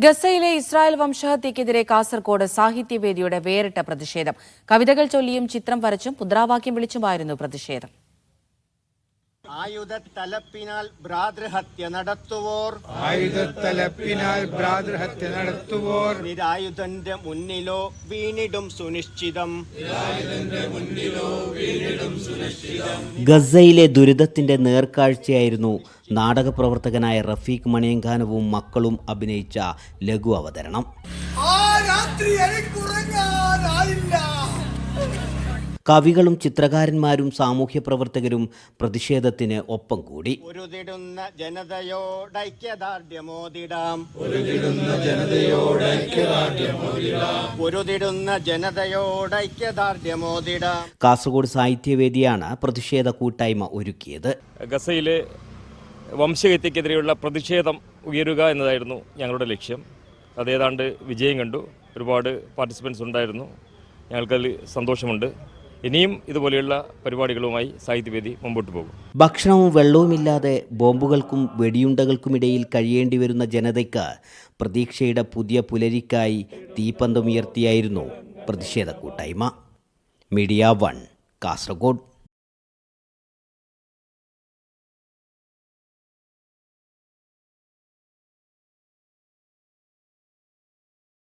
ഗസയിലെ ഇസ്രായേൽ വംശഹത്യക്കെതിരെ കാസർകോട് സാഹിത്യവേദിയുടെ വേറിട്ട പ്രതിഷേധം. കവിതകൾ ചൊല്ലിയും ചിത്രം വരച്ചും മുദ്രാവാക്യം വിളിച്ചുമായിരുന്നു പ്രതിഷേധം. ആയുധത്തലപ്പിനാൽ ഭ്രാതൃഹത്യ നടത്തുവോർ നിരായുധന്റെ മുന്നിലോ വീണിടും സുനിശ്ചിതം. ഗസയിലെ ദുരിതത്തിന്റെ നേർക്കാഴ്ചയായിരുന്നു നാടകപ്രവർത്തകനായ റഫീഖ് മണിയങ്കാനവും മക്കളും അഭിനയിച്ച ലഘു അവതരണം. കവികളും ചിത്രകാരന്മാരും സാമൂഹ്യ പ്രവർത്തകരും പ്രതിഷേധത്തിന് ഒപ്പം കൂടി. കാസർഗോഡ് സാഹിത്യവേദിയാണ് പ്രതിഷേധ കൂട്ടായ്മ ഒരുക്കിയത്. ഗസയിലെ വംശഹത്യക്കെതിരെയുള്ള പ്രതിഷേധം ഉയരുക എന്നതായിരുന്നു ഞങ്ങളുടെ ലക്ഷ്യം. അതേതാണ്ട് വിജയം കണ്ടു. ഒരുപാട് പാർട്ടിസിപ്പൻസ് ഉണ്ടായിരുന്നു. ഞങ്ങൾക്കതിൽ സന്തോഷമുണ്ട്. ഇനിയും ഇതുപോലെയുള്ള പരിപാടികളുമായി സാഹിത്യവേദി മുമ്പോട്ട് പോകും. ഭക്ഷണവും വെള്ളവുമില്ലാതെ ബോംബുകൾക്കും വെടിയുണ്ടകൾക്കുമിടയിൽ കഴിയേണ്ടി വരുന്ന ജനതയ്ക്ക് പ്രതീക്ഷയുടെ പുതിയ പുലരിക്കായി തീപ്പന്തമുയർത്തിയായിരുന്നു പ്രതിഷേധ കൂട്ടായ്മ. മീഡിയ 1 കാസർഗോഡ്.